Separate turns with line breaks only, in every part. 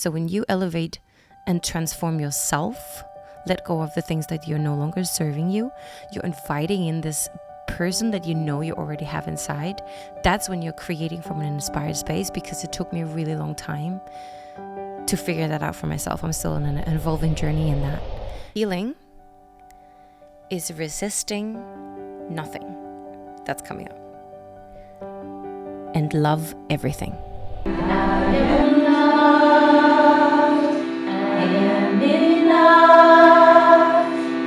So when you elevate and transform yourself, let go of the things that you're no longer serving you, you're inviting in this person that you know you already have inside. That's when you're creating from an inspired space, because it took me a really long time to figure that out for myself. I'm still in an evolving journey in that. Healing is resisting nothing that's coming up and love everything.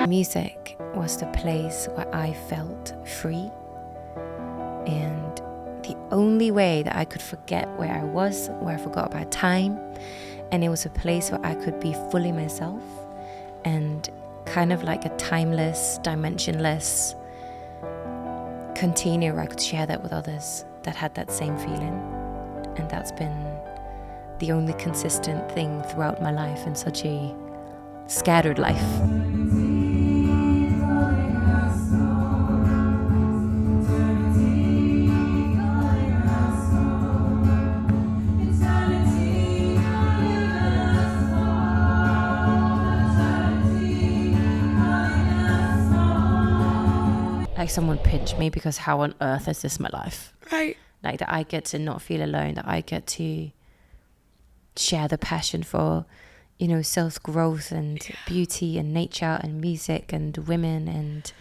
Music was the place where I felt free, and the only way that I could forget where I was, where I forgot about time, and it was a place where I could be fully myself and kind of like a timeless, dimensionless container where I could share that with others that had that same feeling. And that's been the only consistent thing throughout my life in such a scattered life. Like someone pinched me, because how on earth is this my life?
Right.
Like that I get to not feel alone, that I get to share the passion for, you know, self-growth and beauty and nature and music and women, and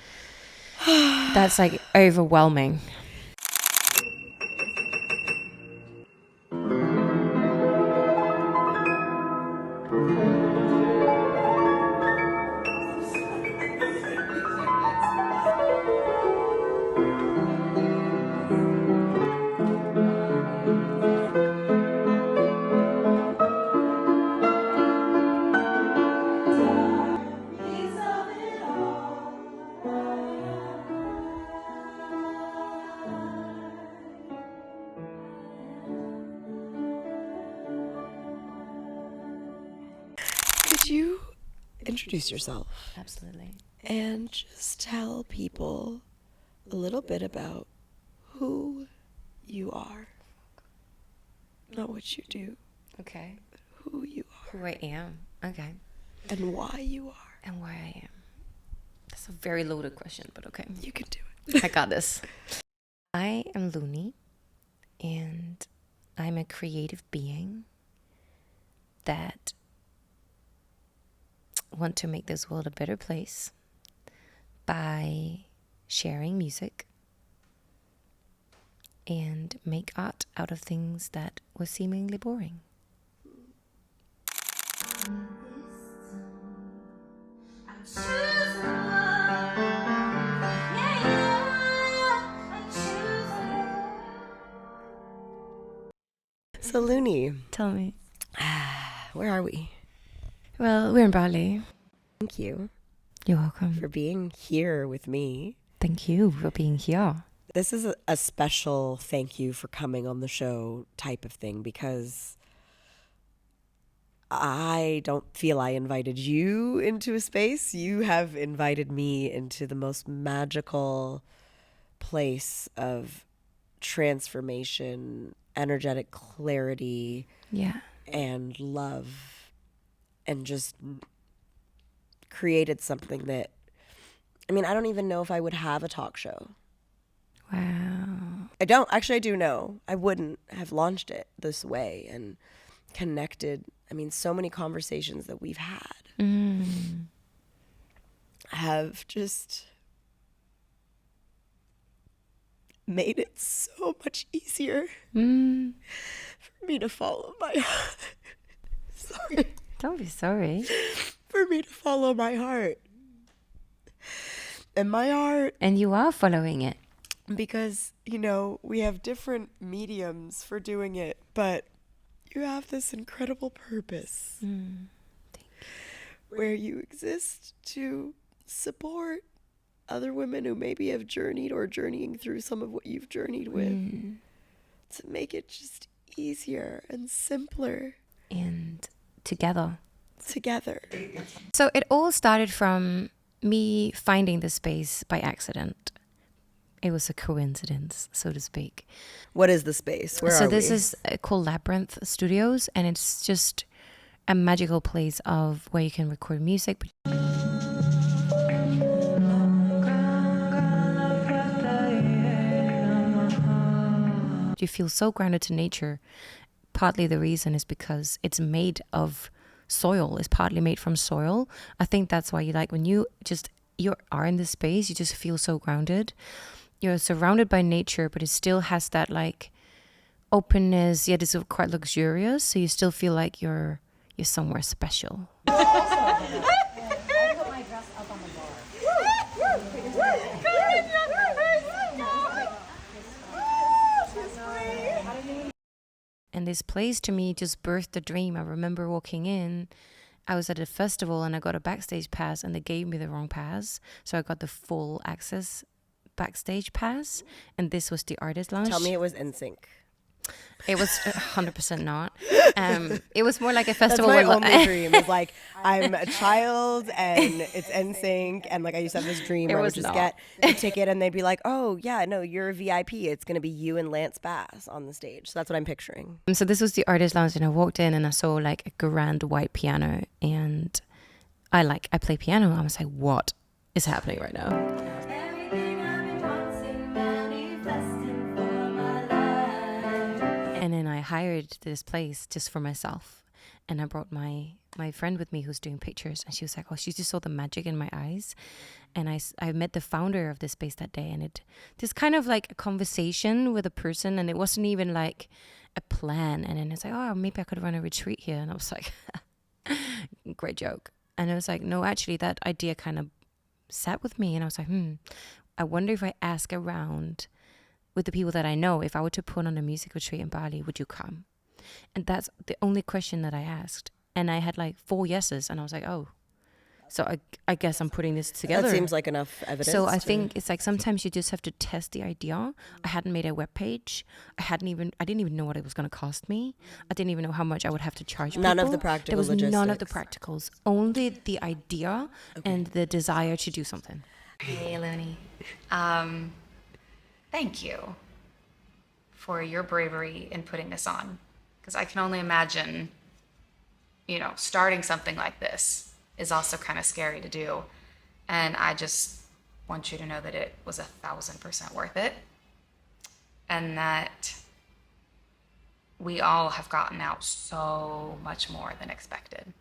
that's like overwhelming.
Could you introduce yourself?
Absolutely.
And just tell people a little bit about who you are. Not what you do.
Okay.
Who you are.
Who I am. Okay.
And why you are.
And why I am. That's a very loaded question, but okay.
You can do it.
I got this. I am Luni, and I'm a creative being that want to make this world a better place by sharing music and make art out of things that were seemingly boring.
So Luni,
Tell me.
where are we?
Well, we're in Bali.
Thank you
You're welcome.
for being here with me.
Thank you for being here.
This is a special thank you for coming on the show type of thing, because I don't feel I invited you into a space. You have invited me into the most magical place of transformation, energetic clarity,
Yeah.
and love, and just created something that, I mean, I don't even know if I would have a talk show.
Wow.
I do know. I wouldn't have launched it this way and connected. I mean, so many conversations that we've had have just made it so much easier for me to follow my heart. Sorry.
Don't be sorry.
For me to follow my heart. And my heart,
And you are following it.
because, you know, we have different mediums for doing it, but you have this incredible purpose where you exist to support other women who maybe have journeyed or journeying through some of what you've journeyed with, to make it just easier and simpler
And together.
So
it all started from me finding the space by accident. It was a coincidence, so to speak.
What is the space? Where are we?
This is called Labirynth Studios, and it's just a magical place of where you can record music. You feel so grounded to nature. Partly the reason is because it's made of soil. It's partly made from soil. I think that's why you like when you are in this space, you just feel so grounded. You're surrounded by nature, but it still has that like openness, yet it's quite luxurious. So you still feel like you're somewhere special. And this place to me just birthed a dream. I remember walking in, I was at a festival and I got a backstage pass and they gave me the wrong pass. So I got the full access backstage pass, and this was the artist lounge.
Tell me it was NSYNC.
It was 100% not. It was more like a festival.
That's my only dream. Is like I'm a child and it's NSYNC, and like I used to have this dream where I would just get a ticket and they'd be like, "Oh yeah, no, you're a VIP. It's gonna be you and Lance Bass on the stage." So that's what I'm picturing.
So this was the artist lounge, and I walked in and I saw like a grand white piano, and I play piano. I was like, "What is happening right now?" And then I hired this place just for myself. And I brought my friend with me who's doing pictures. And she was like, oh, she just saw the magic in my eyes. And I met the founder of this space that day. And it just kind of like a conversation with a person. And it wasn't even like a plan. And then it's like, oh, maybe I could run a retreat here. And I was like, great joke. And I was like, no, actually, that idea kind of sat with me. And I was like, I wonder if I ask around with the people that I know, if I were to put on a music retreat in Bali, would you come? And that's the only question that I asked. And I had like 4 yeses, and I was like, oh, so I guess I'm putting this together.
That seems like enough evidence.
So I think it's like sometimes you just have to test the idea. I hadn't made a webpage. I didn't even know what it was going to cost me. I didn't even know how much I would have to charge people.
None of the practical logistics.
There was none of the practicals. Only the idea and the desire to do something.
Hey, Luni. Thank you for your bravery in putting this on, because I can only imagine, starting something like this is also kind of scary to do. And I just want you to know that it was 1,000% worth it, and that we all have gotten out so much more than expected.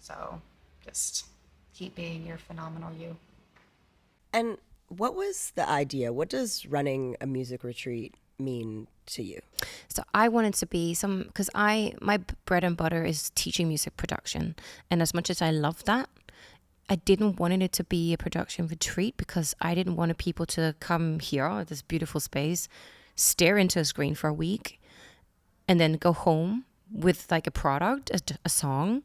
So just keep being your phenomenal you.
And what was the idea? What does running a music retreat mean to you?
So I wanted to be because my bread and butter is teaching music production. And as much as I love that, I didn't want it to be a production retreat, because I didn't want people to come here, this beautiful space, stare into a screen for a week, and then go home with like a product, a song,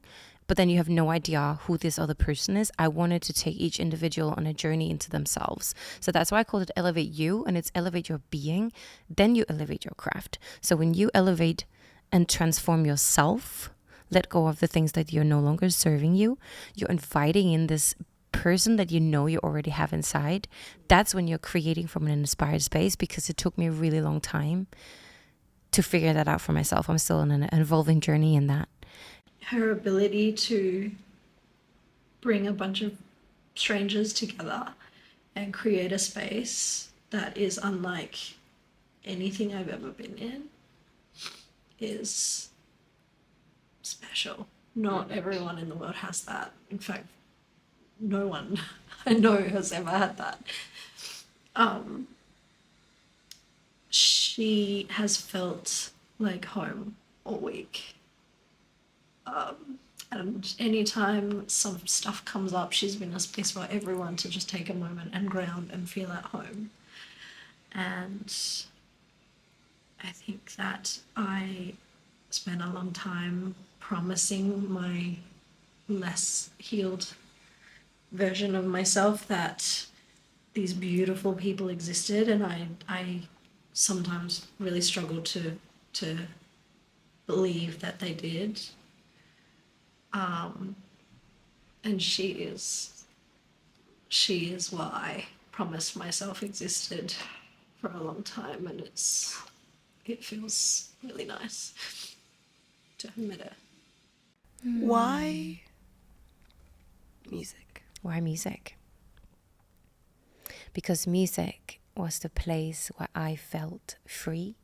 but then you have no idea who this other person is. I wanted to take each individual on a journey into themselves. So that's why I called it Elevate You, and it's elevate your being, then you elevate your craft. So when you elevate and transform yourself, let go of the things that you're no longer serving you, you're inviting in this person that you know you already have inside. That's when you're creating from an inspired space, because it took me a really long time to figure that out for myself. I'm still on an evolving journey in that.
Her ability to bring a bunch of strangers together and create a space that is unlike anything I've ever been in is special. Not everyone in the world has that. In fact, no one I know has ever had that. She has felt like home all week. And anytime some stuff comes up, she's been a space for everyone to just take a moment and ground and feel at home. And I think that I spent a long time promising my less healed version of myself that these beautiful people existed, and I sometimes really struggled to believe that they did. And she is what I promised myself existed for a long time, and it feels really nice to admit it.
Why music?
Why music? Because music was the place where I felt free,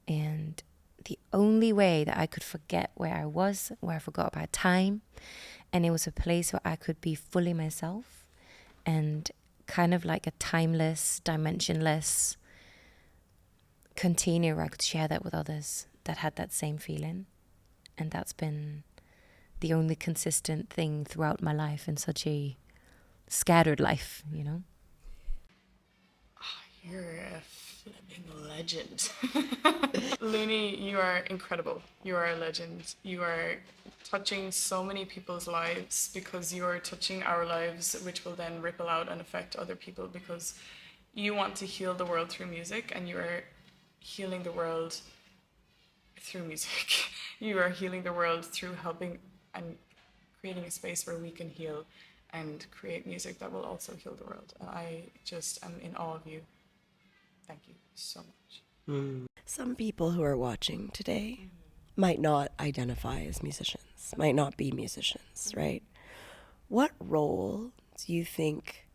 and the only way that I could forget where I was, where I forgot about time, and it was a place where I could be fully myself and kind of like a timeless, dimensionless container where I could share that with others that had that same feeling. And that's been the only consistent thing throughout my life in such a scattered life, you know?
You're a flipping legend. Luni, you are incredible. You are a legend. You are touching so many people's lives because you are touching our lives, which will then ripple out and affect other people, because you want to heal the world through music, and you are healing the world through music. You are healing the world through helping and creating a space where we can heal and create music that will also heal the world. And I just am in awe of you. Thank you so much.
Some people who are watching today might not identify as musicians, might not be musicians, right? What role do you think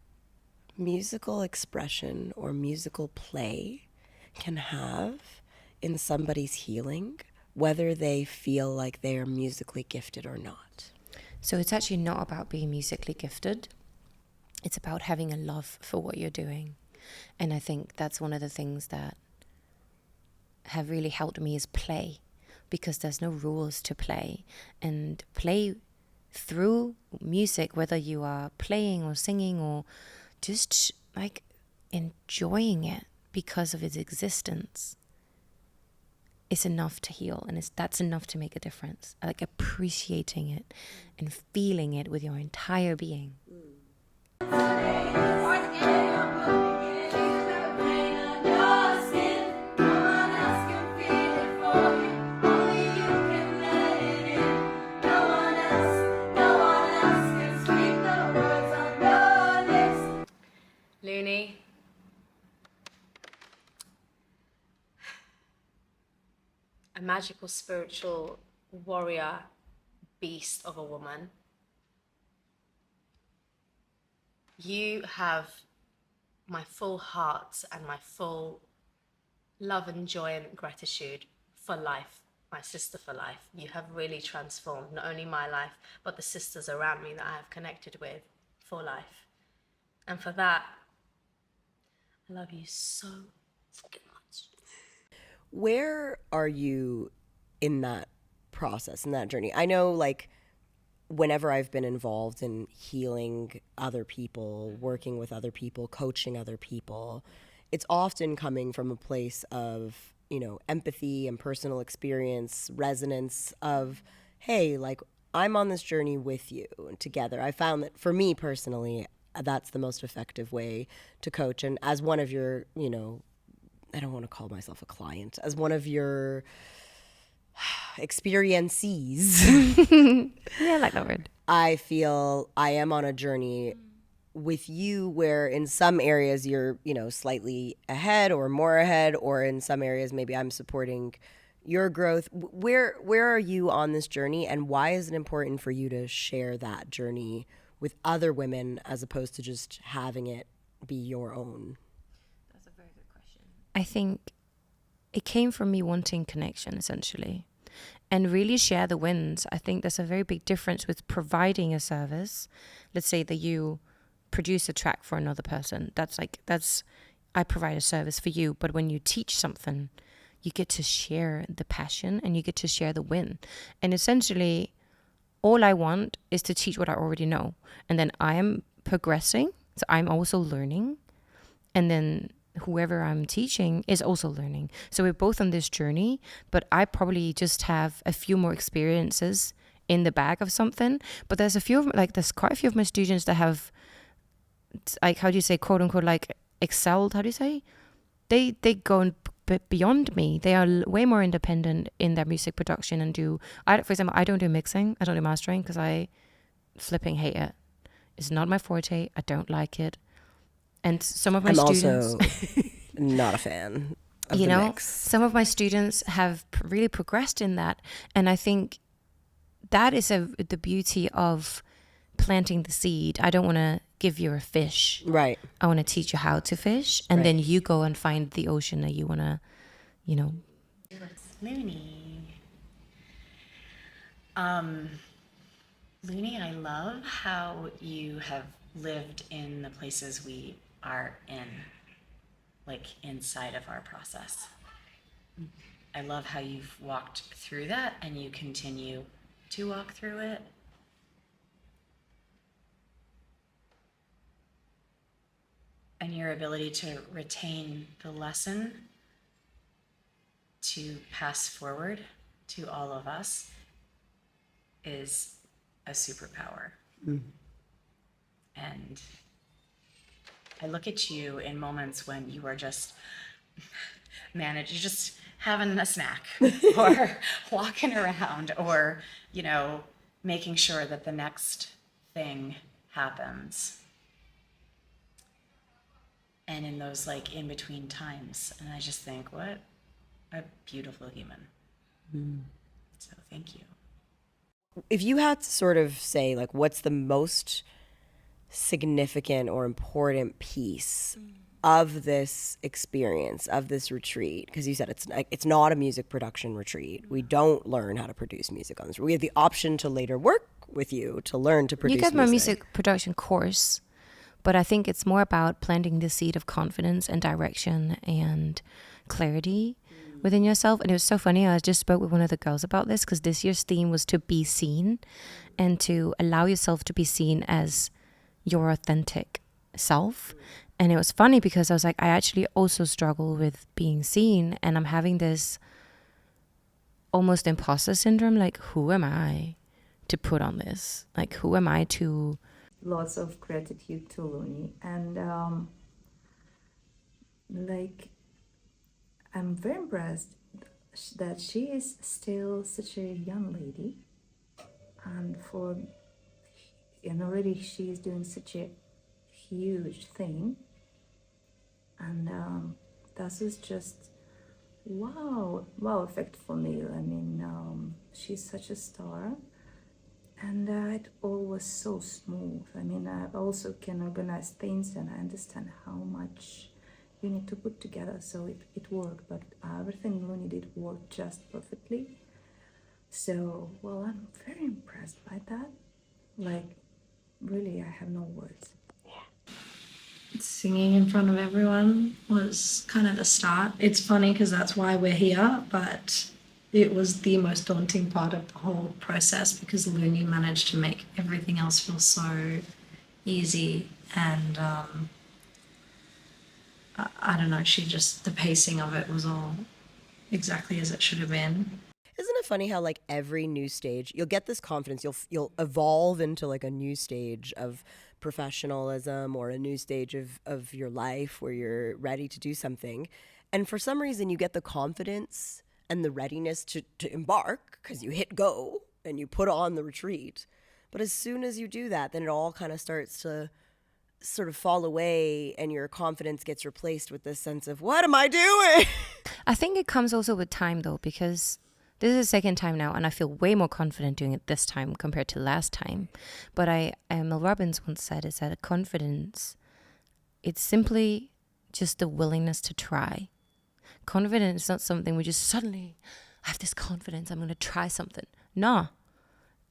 musical expression or musical play can have in somebody's healing, whether they feel like they are musically gifted or not?
So it's actually not about being musically gifted. It's about having a love for what you're doing. And I think that's one of the things that have really helped me is play, because there's no rules to play. And play through music, whether you are playing or singing or just like enjoying it because of its existence, is enough to heal. And that's enough to make a difference. Like appreciating it and feeling it with your entire being.
Luni,
a magical spiritual warrior beast of a woman. You have my full heart and my full love and joy and gratitude for life, my sister for life. You have really transformed not only my life, but the sisters around me that I have connected with for life. And for that, I love you so fucking much.
Where are you in that process, in that journey? I know, like, whenever I've been involved in healing other people, working with other people, coaching other people, it's often coming from a place of, you know, empathy and personal experience, resonance of, hey, like, I'm on this journey with you together. I found that for me personally, that's the most effective way to coach. And as one of your, you know, I don't want to call myself a client, as one of your experiencees.
Yeah, I like that word.
I feel I am on a journey with you where in some areas you're, you know, slightly ahead or more ahead, or in some areas maybe I'm supporting your growth. Where are you on this journey, and why is it important for you to share that journey with other women as opposed to just having it be your own?
That's a very good question. I think it came from me wanting connection, essentially, and really share the wins. I think there's a very big difference with providing a service. Let's say that you produce a track for another person. I provide a service for you. But when you teach something, you get to share the passion and you get to share the win. And essentially, all I want is to teach what I already know. And then I am progressing. So I'm also learning. And then whoever I'm teaching is also learning. So we're both on this journey, but I probably just have a few more experiences in the bag of something. But there's there's quite a few of my students that have, like, how do you say, quote unquote, like excelled, how do you say? They go beyond me. They are way more independent in their music production and for example, I don't do mixing. I don't do mastering because I flipping hate it. It's not my forte. I don't like it. And some of my students...
I'm also not a fan of
you
the
know,
mix.
some of my students have really progressed in that. And I think that is the beauty of planting the seed. I don't want to give you a fish.
Right.
I want to teach you how to fish, and then you go and find the ocean that you want to, you know.
Luni. Luni, I love how you have lived in the places we are in, like inside of our process. I love how you've walked through that and you continue to walk through it. And your ability to retain the lesson to pass forward to all of us is a superpower. And I look at you in moments when you are just just having a snack or walking around or, you know, making sure that the next thing happens. And in those like in between times. And I just think, what a beautiful human. So thank you.
If you had to sort of say, like, what's the most significant or important piece of this experience, of this retreat, because you said it's not a music production retreat. We don't learn how to produce music on this. We have the option to later work with you to learn to produce
You get my music production course, but I think it's more about planting the seed of confidence and direction and clarity within yourself. And it was so funny, I just spoke with one of the girls about this, because this year's theme was to be seen and to allow yourself to be seen as your authentic self. And it was funny because I was like, I actually also struggle with being seen, and I'm having this almost imposter syndrome, like, who am I to put on this? Like, who am I to...
Lots of gratitude to Luni, and like, I'm very impressed that she is still such a young lady, and already she is doing such a huge thing, and that is just wow effect for me. I mean, she's such a star, and it all was so smooth. I mean, I also can organize things, and I understand how much you need to put together, so it worked, but everything Luni did worked just perfectly. So, well, I'm very impressed by that. Like, really, I have no words.
Singing in front of everyone was kind of the start. It's funny because that's why we're here, but it was the most daunting part of the whole process, because Luni managed to make everything else feel so easy, and I don't know, the pacing of it was all exactly as it should have been.
Isn't it funny how, like, every new stage, you'll get this confidence, you'll evolve into like a new stage of professionalism or a new stage of your life where you're ready to do something, and for some reason you get the confidence and the readiness to embark because you hit go and you put on the retreat. But as soon as you do that, then it all kind of starts to sort of fall away, and your confidence gets replaced with this sense of, what am I doing?
I think it comes also with time, though, because this is the second time now, and I feel way more confident doing it this time compared to last time. But Mel Robbins once said, is that confidence, it's simply just the willingness to try. Confidence is not something we just suddenly, I have this confidence, I'm going to try something. No.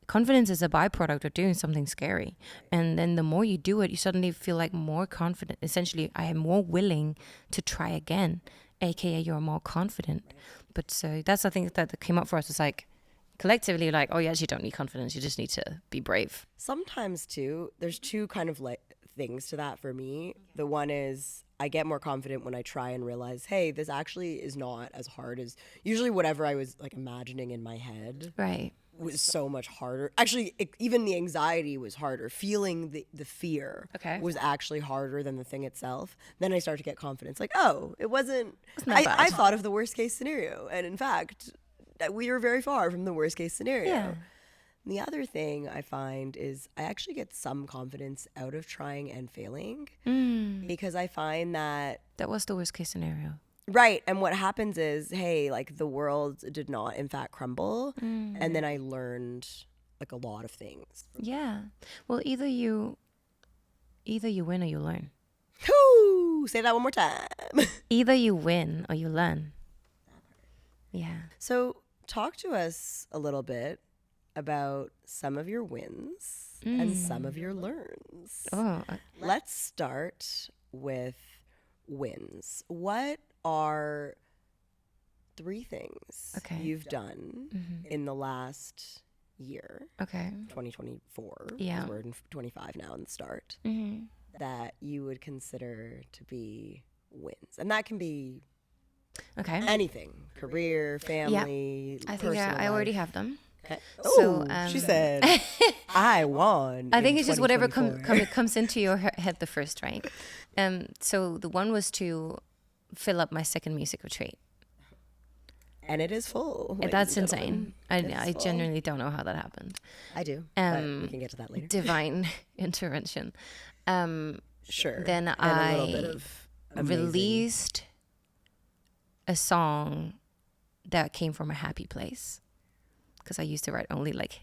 Confidence is a byproduct of doing something scary. And then the more you do it, you suddenly feel like more confident. Essentially, I am more willing to try again, aka you're more confident. But so that's the thing that came up for us, was like, collectively, like, oh, you actually don't need confidence. You just need to be brave.
Sometimes, too, there's two kind of like things to that for me. The one is I get more confident when I try and realize, hey, this actually is not as hard as usually whatever I was like imagining in my head.
Right.
Was so much harder. Actually, even the anxiety was harder. Feeling the fear was actually harder than the thing itself. Then I start to get confidence. Like, oh, it wasn't I thought of the worst case scenario. And in fact, we are very far from the worst case scenario.
Yeah.
The other thing I find is I actually get some confidence out of trying and failing, because I find that
was the worst case scenario.
Right. And what happens is, hey, like, the world did not in fact crumble. And then I learned like a lot of things.
Yeah. Well, either you win or you learn.
Whoo! Say that one more time.
Either you win or you learn. Yeah.
So talk to us a little bit about some of your wins and some of your learns.
Oh,
Let's start with wins. What are 3 things you've done in the last year,
okay.
2024,
Yeah.
because we're in 25 now in the start, that you would consider to be wins? And that can be
Okay.
anything, career, family,
I think
personal
I already
life.
have them.
Okay.
So,
Oh, she said, I won.
I
in
think it's just whatever
2024.
comes into your head the first, right? So the one was to fill up my second music retreat.
And it is full. ladies
That's
and gentlemen.
insane.
It is
I
full.
genuinely don't know how that happened.
I do. But we can get to that later.
Divine intervention.
Sure.
Then
and
I
a little bit of amazing.
released a song that came from a happy place, because I used to write only like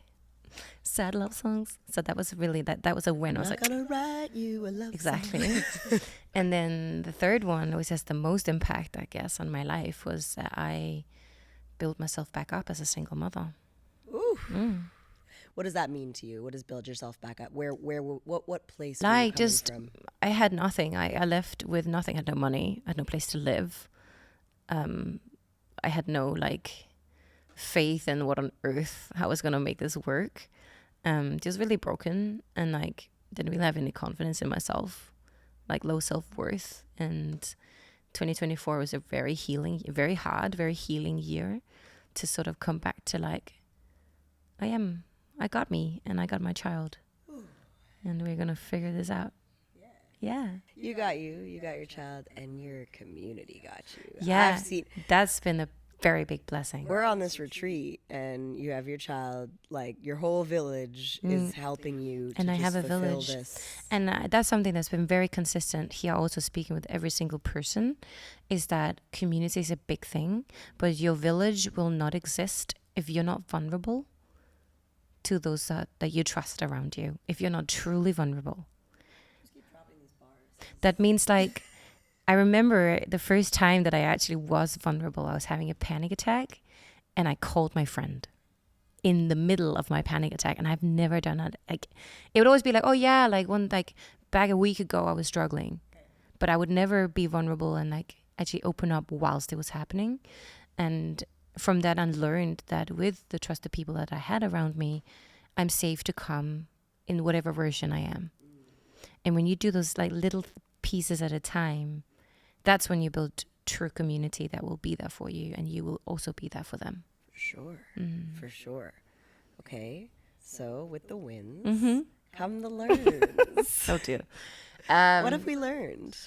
sad love songs. So that was really that was a win. I was
Not
like,
gonna write you a love
exactly. And then the third one, which has the most impact, I guess, on my life, was that I built myself back up as a single mother.
Ooh. What does that mean to you? What does build yourself back up? What place? were you
Like,
coming
just
from?
I had nothing. I left with nothing. I had no money. I had no place to live. I had no like faith in what on earth how I was gonna make this work. Just really broken, and like didn't really have any confidence in myself, like low self-worth. And 2024 was a very hard, very healing year to sort of come back to like, I got me and I got my child. And we're gonna figure this out. Yeah.
You got your child, and your community got you.
Yeah.
I've seen.
That's been a very big blessing.
We're on this retreat, and you have your child. Like your whole village is helping you.
And
to
I
just
have a
fulfill
village.
This.
And that's something that's been very consistent here, also speaking with every single person, is that community is a big thing, but your village will not exist if you're not vulnerable to those that you trust around you. If you're not truly vulnerable. That means like, I remember the first time that I actually was vulnerable, I was having a panic attack, and I called my friend in the middle of my panic attack, and I've never done that. Like, it would always be like, oh yeah, like back a week ago I was struggling, but I would never be vulnerable and like actually open up whilst it was happening. And from that, I learned that with the trusted people that I had around me, I'm safe to come in whatever version I am. And when you do those like little pieces at a time, that's when you build true community that will be there for you, and you will also be there for them.
For sure. Okay, so with the wins come the learns.
So too.
What have we learned?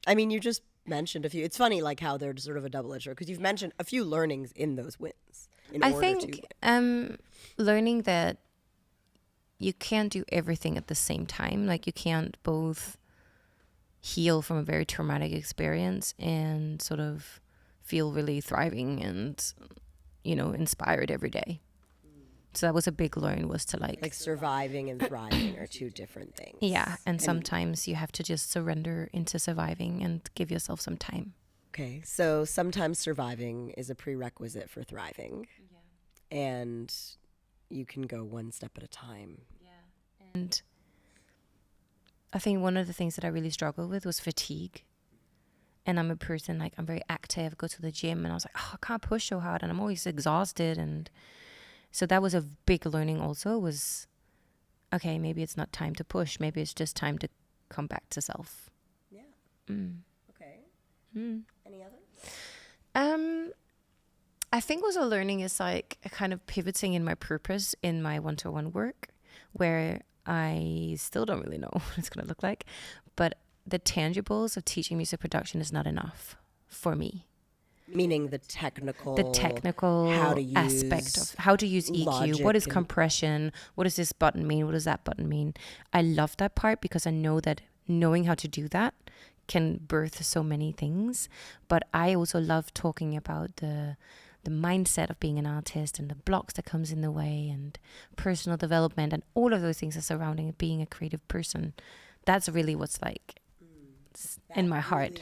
I mean, you just mentioned a few. It's funny, like how they're sort of a double-edged sword, because you've mentioned a few learnings in those wins.
I think learning that you can't do everything at the same time. Like you can't both heal from a very traumatic experience and sort of feel really thriving and, you know, inspired every day. So that was a big learn, was to like
surviving and thriving are two different things.
Yeah, and sometimes you have to just surrender into surviving and give yourself some time.
Okay, so sometimes surviving is a prerequisite for thriving. Yeah. And you can go one step at a time.
Yeah. And I think one of the things that I really struggled with was fatigue. And I'm a person, like, I'm very active, go to the gym, and I was like, oh, I can't push so hard, and I'm always exhausted. And so that was a big learning also, was, okay, maybe it's not time to push. Maybe it's just time to come back to self.
Yeah. Okay. Any others?
I think also learning is like a kind of pivoting in my purpose in my one-to-one work, where I still don't really know what it's going to look like, but the tangibles of teaching music production is not enough for me.
Meaning the technical
how to use aspect of how to use EQ. What is compression? What does this button mean? What does that button mean? I love that part because I know that knowing how to do that can birth so many things. But I also love talking about the the mindset of being an artist and the blocks that comes in the way and personal development and all of those things are surrounding being a creative person. That's really what's like in my heart.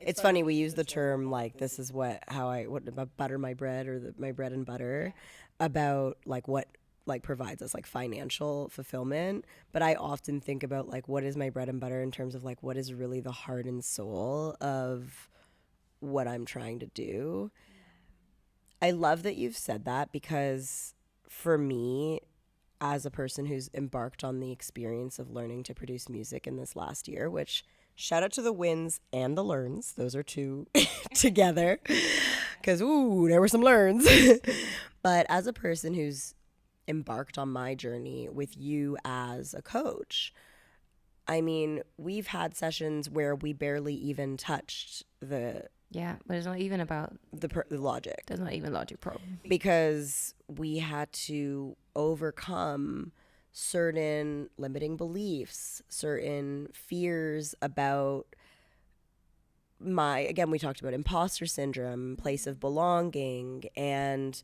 It's funny, we use the term like this is how I butter my bread, or my bread and butter, about like what like provides us like financial fulfillment. But I often think about like what is my bread and butter in terms of like what is really the heart and soul of what I'm trying to do. I love that you've said that, because for me, as a person who's embarked on the experience of learning to produce music in this last year, which shout out to the wins and the learns. Those are two together, because, there were some learns. But as a person who's embarked on my journey with you as a coach, I mean, we've had sessions where we barely even touched the
but it's not even about
the logic.
There's not even logic problem.
Because we had to overcome certain limiting beliefs, certain fears about again, we talked about imposter syndrome, place of belonging, and,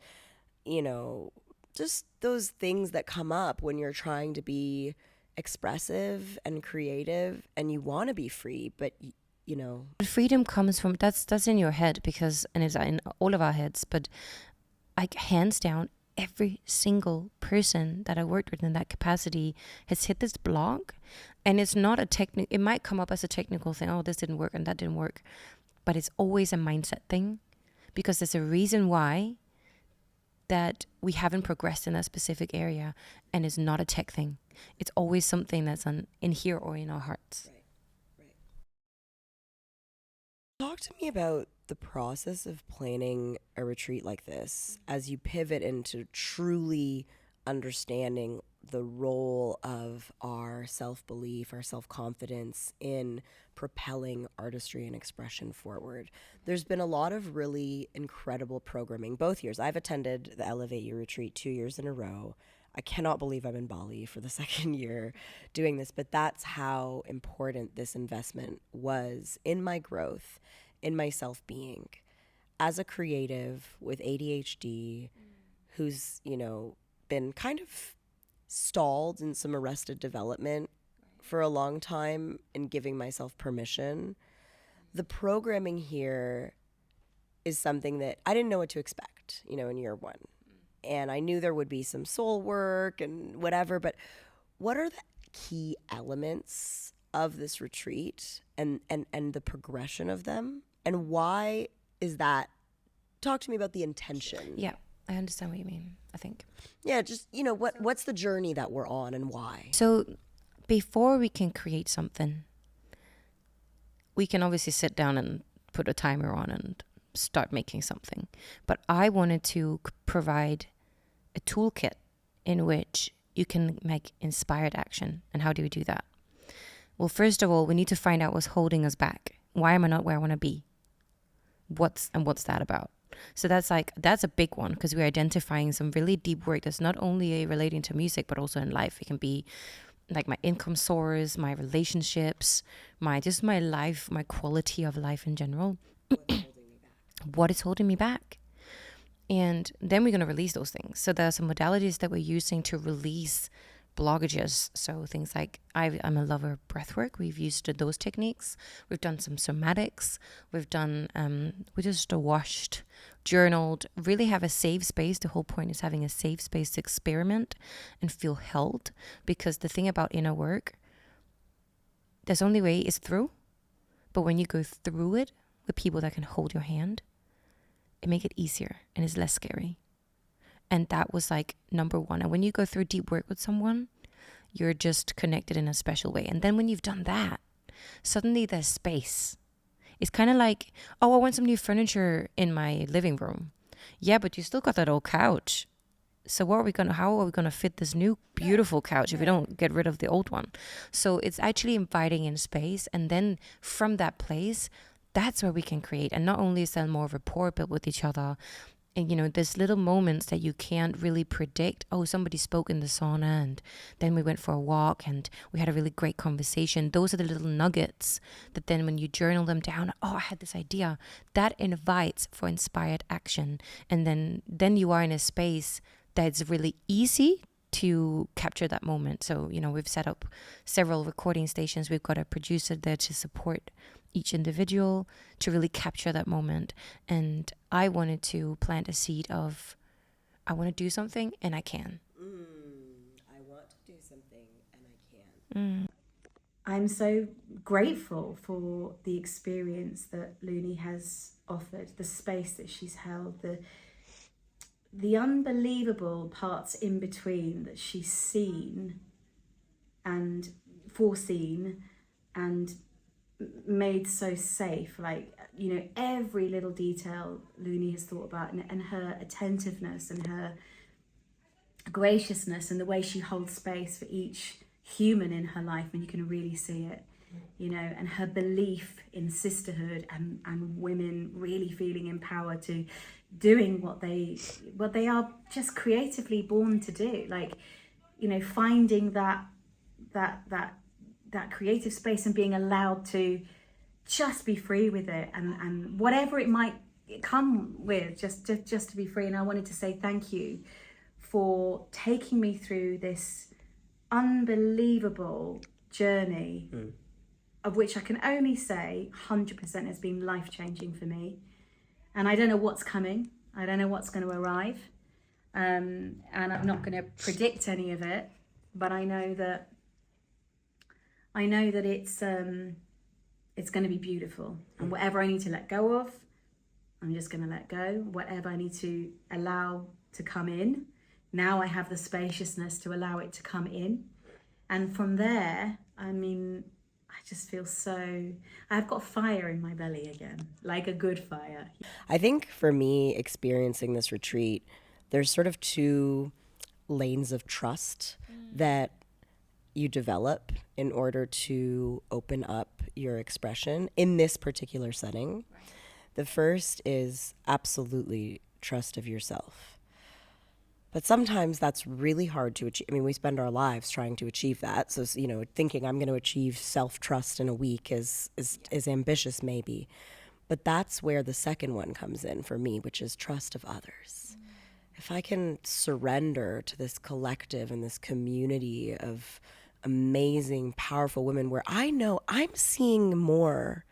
just those things that come up when you're trying to be expressive and creative and you want to be free, but
freedom comes from that's in your head, and it's in all of our heads, but like hands down, every single person that I worked with in that capacity has hit this block. And it's not it might come up as a technical thing. Oh, this didn't work and that didn't work. But it's always a mindset thing, because there's a reason why that we haven't progressed in that specific area, and it's not a tech thing. It's always something that's in here or in our hearts.
Right. Talk to me about the process of planning a retreat like this as you pivot into truly understanding the role of our self-belief, our self-confidence in propelling artistry and expression forward. There's been a lot of really incredible programming both years. I've attended the Elevate You retreat 2 years in a row. I cannot believe I'm in Bali for the second year doing this, but that's how important this investment was in my growth, in my self-being. As a creative with ADHD, who's, been kind of stalled in some arrested development for a long time, and giving myself permission, the programming here is something that I didn't know what to expect, in year one. And I knew there would be some soul work and whatever, but what are the key elements of this retreat and the progression of them? And why is that? Talk to me about the intention.
Yeah, I understand what you mean, I think.
Yeah, just, what's the journey that we're on and why?
So before we can create something, we can obviously sit down and put a timer on and start making something. But I wanted to provide a toolkit in which you can make inspired action. And how do we do that? Well, first of all, we need to find out what's holding us back. Why am I not where I want to be? What's that about? So that's a big one, because we're identifying some really deep work that's not only relating to music, but also in life. It can be like my income source, my relationships, my life, my quality of life in general. What is holding me back? And then we're going to release those things. So there are some modalities that we're using to release blockages. So things like, I'm a lover of breath work. We've used those techniques. We've done some somatics. We've done, we just washed, journaled, really have a safe space. The whole point is having a safe space to experiment and feel held. Because the thing about inner work, there's only way is through. But when you go through it with people that can hold your hand, it makes it easier and it's less scary. And that was like number one. And when you go through deep work with someone, you're just connected in a special way. And then when you've done that, suddenly there's space. It's kind of like, oh, I want some new furniture in my living room. Yeah, but you still got that old couch. So how are we gonna fit this new beautiful couch if we don't get rid of the old one? So it's actually inviting in space. And then from that place, that's where we can create. And not only is there more rapport built with each other, And, you know, there's little moments that you can't really predict. Oh, somebody spoke in the sauna, and then we went for a walk and we had a really great conversation. Those are the little nuggets that then when you journal them down, oh, I had this idea. That invites for inspired action. And then you are in a space that's really easy to capture that moment. So, you know, we've set up several recording stations. We've got a producer there to support each individual to really capture that moment. And I wanted to plant a seed of, I want to do something and I can.
I want to do something and I can.
I'm so grateful for the experience that Luni has offered, the space that she's held, the unbelievable parts in between that she's seen and foreseen and made so safe. Like, you know, every little detail Luni has thought about, and her attentiveness and her graciousness and the way she holds space for each human in her life, and you can really see it, you know, and her belief in sisterhood and women really feeling empowered to doing what they are just creatively born to do. Like, you know, finding that creative space and being allowed to just be free with it, and whatever it might come with, just to be free. And I wanted to say thank you for taking me through this unbelievable journey, of which I can only say 100% has been life-changing for me. And I don't know what's coming. I don't know what's going to arrive. And I'm not going to predict any of it, but I know that it's going to be beautiful. And whatever I need to let go of, I'm just going to let go. Whatever I need to allow to come in, now I have the spaciousness to allow it to come in. And from there, I mean, I just feel I've got fire in my belly again, like a good fire.
I think for me, experiencing this retreat, there's sort of two lanes of trust that you develop in order to open up your expression in this particular setting. Right. The first is absolutely trust of yourself. But sometimes that's really hard to achieve. I mean, we spend our lives trying to achieve that. So, you know, thinking I'm going to achieve self-trust in a week is ambitious maybe. But that's where the second one comes in for me, which is trust of others. If I can surrender to this collective and this community of amazing, powerful women where I know I'm seeing more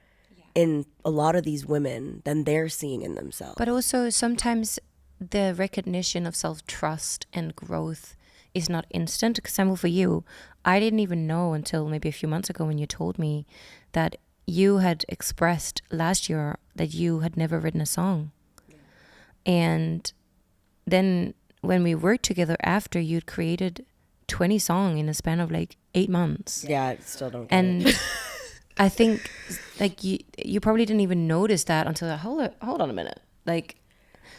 in a lot of these women than they're seeing in themselves.
But also sometimes the recognition of self-trust and growth is not instant. Example for you, I didn't even know until maybe a few months ago when you told me that you had expressed last year that you had never written a song. And then when we worked together after, you'd created 20 songs in a span of like 8 months.
Yeah, I still don't get
and
it.
I think like you probably didn't even notice that until hold on a minute. Like,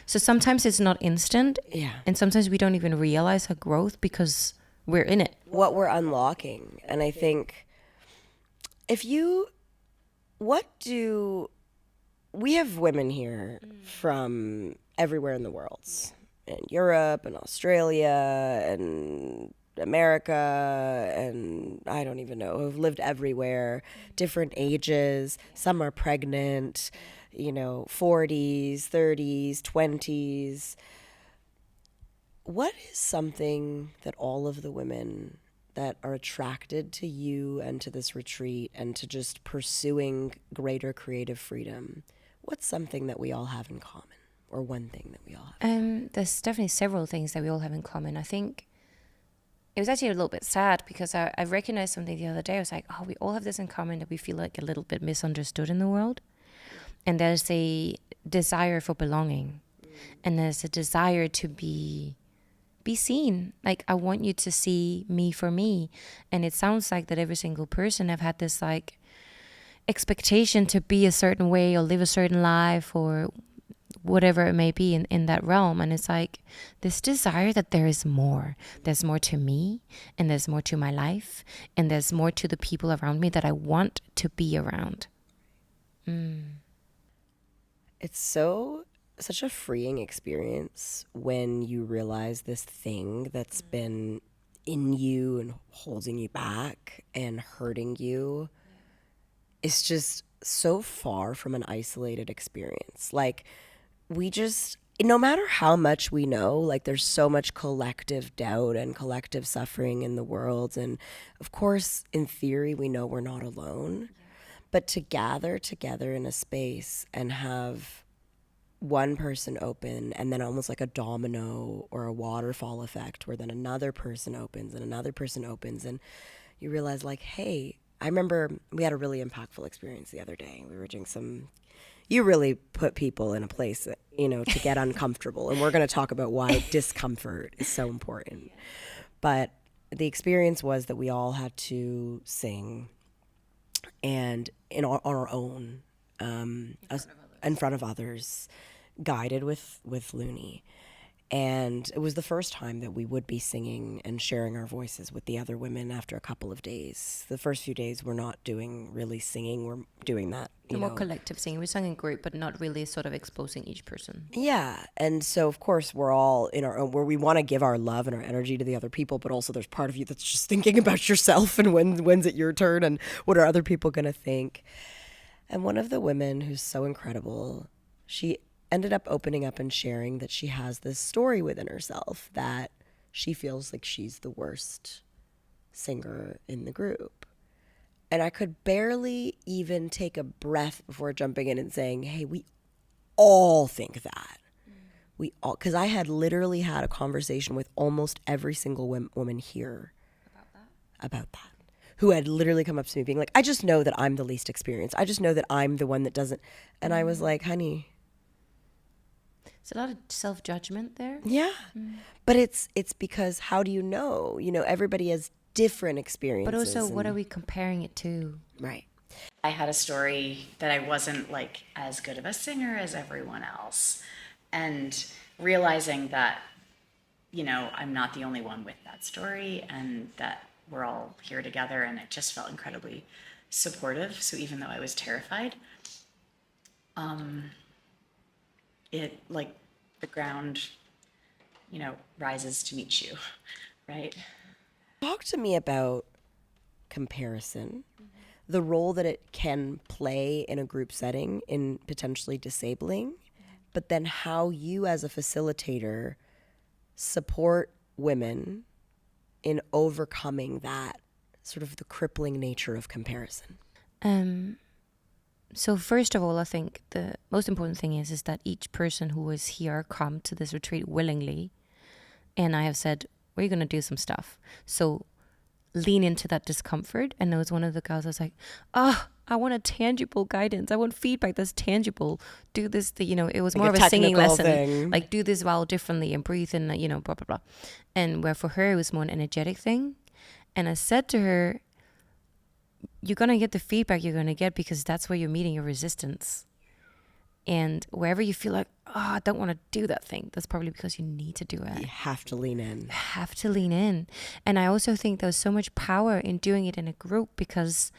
so sometimes it's not instant. Yeah. And sometimes we don't even realize our growth because we're in it.
What we're unlocking. And I think we have women here from everywhere in the world, in Europe and Australia and America, and I don't even know, who've lived everywhere, different ages. Some are pregnant, 40s, 30s, 20s. What is something that all of the women that are attracted to you and to this retreat and to just pursuing greater creative freedom, what's something that we all have in common, or one thing that we all have?
There's definitely several things that we all have in common. I think it was actually a little bit sad because I recognized something the other day. I was like, oh, we all have this in common, that we feel like a little bit misunderstood in the world. And there's a desire for belonging. And there's a desire to be seen. Like, I want you to see me for me. And it sounds like that every single person have had this like expectation to be a certain way or live a certain life or whatever it may be in that realm. And it's like this desire that there is more. There's more to me, and there's more to my life, and there's more to the people around me that I want to be around.
It's so such a freeing experience when you realize this thing that's been in you and holding you back and hurting you is just so far from an isolated experience. Like, we just, no matter how much we know, like, there's so much collective doubt and collective suffering in the world. And of course, in theory, we know we're not alone. But to gather together in a space and have one person open, and then almost like a domino or a waterfall effect where then another person opens and another person opens, and you realize, like, hey, I remember we had a really impactful experience the other day. We were doing you really put people in a place, you know, to get uncomfortable. And we're going to talk about why discomfort is so important. But the experience was that we all had to sing and on our own, in front of others, guided with Luni. And it was the first time that we would be singing and sharing our voices with the other women after a couple of days. The first few days we're not doing really singing, we're doing that,
The more collective singing. We sang in group, but not really sort of exposing each person.
Yeah. And so, of course, we're all in our own, where we want to give our love and our energy to the other people, but also there's part of you that's just thinking about yourself and when's it your turn and what are other people going to think. And one of the women who's so incredible, she ended up opening up and sharing that she has this story within herself that she feels like she's the worst singer in the group. And I could barely even take a breath before jumping in and saying, hey, we all think that. We all, because I had literally had a conversation with almost every single woman here about that, who had literally come up to me being like, I just know that I'm the least experienced. I just know that I'm the one that doesn't. And I was like, honey.
It's a lot of self-judgment there.
Yeah. But it's because how do you know? You know, everybody has different experiences.
But also, what are we comparing it to?
Right.
I had a story that I wasn't like as good of a singer as everyone else. And realizing that, you know, I'm not the only one with that story and that we're all here together, and it just felt incredibly supportive. So even though I was terrified, it, like, the ground, you know, rises to meet you, right?
Talk to me about comparison, the role that it can play in a group setting in potentially disabling, but then how you as a facilitator support women in overcoming that sort of the crippling nature of comparison.
So first of all, I think the most important thing is that each person who is here come to this retreat willingly. And I have said, we're going to do some stuff. So lean into that discomfort. And there was one of the girls, I was like, I want a tangible guidance. I want feedback that's tangible. Do this, it was like more of a singing lesson. Thing. Like, do this while differently and breathe and, blah, blah, blah. And where for her, it was more an energetic thing. And I said to her, you're going to get the feedback you're going to get because that's where you're meeting your resistance. And wherever you feel like, I don't want to do that thing, that's probably because you need to do it.
You have to lean in.
You have to lean in. And I also think there's so much power in doing it in a group because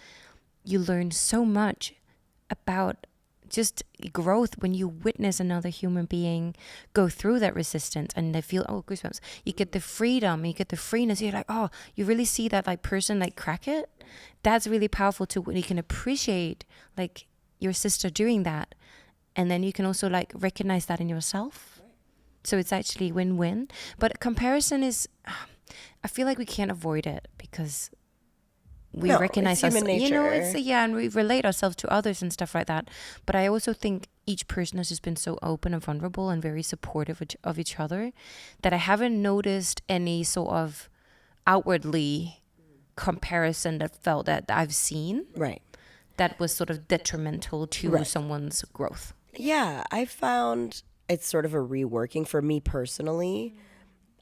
you learn so much about just growth when you witness another human being go through that resistance and they feel, goosebumps. You get the freedom, you get the freeness. You're like, you really see that like person like crack it. That's really powerful too, when you can appreciate like your sister doing that. And then you can also like recognize that in yourself. So it's actually win-win. But comparison is, I feel like we can't avoid it because we recognize
human nature.
And we relate ourselves to others and stuff like that. But I also think each person has just been so open and vulnerable and very supportive of each other that I haven't noticed any sort of outwardly comparison that I've seen.
Right.
That was sort of detrimental to someone's growth.
Yeah, I found it's sort of a reworking for me personally.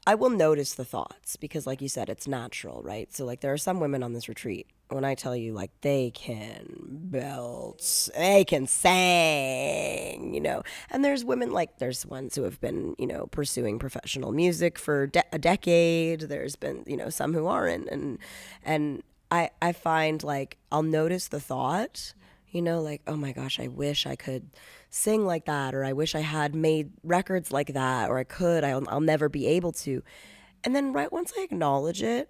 I will notice the thoughts because, like you said, it's natural, right? So, like, there are some women on this retreat, when I tell you, like, they can belt, they can sing, And there's women, like, there's ones who have been, pursuing professional music for a decade. There's been, some who aren't. And I find, like, I'll notice the thought You know, like, oh my gosh, I wish I could sing like that, or I wish I had made records like that, or I'll never be able to. And then right once I acknowledge it,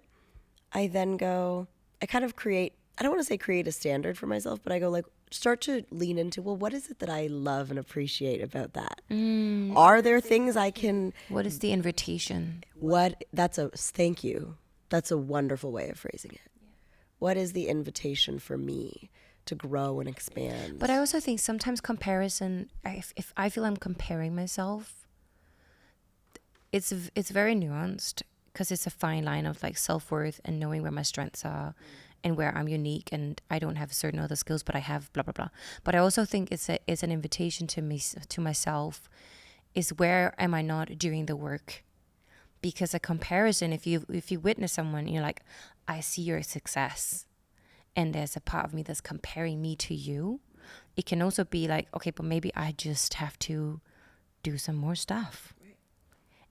I then go, I kind of create, I don't want to say create a standard for myself, but I go like, start to lean into, well, what is it that I love and appreciate about that? Are there things I can...
What is the invitation?
Thank you. That's a wonderful way of phrasing it. What is the invitation for me to grow and expand?
But I also think sometimes comparison, if I feel I'm comparing myself, it's very nuanced, because it's a fine line of like self-worth and knowing where my strengths are and where I'm unique and I don't have certain other skills, but I have blah, blah, blah. But I also think it's an invitation to me, to myself, is where am I not doing the work? Because a comparison, if you witness someone, you're like, I see your success, and there's a part of me that's comparing me to you. It can also be like, okay, but maybe I just have to do some more stuff.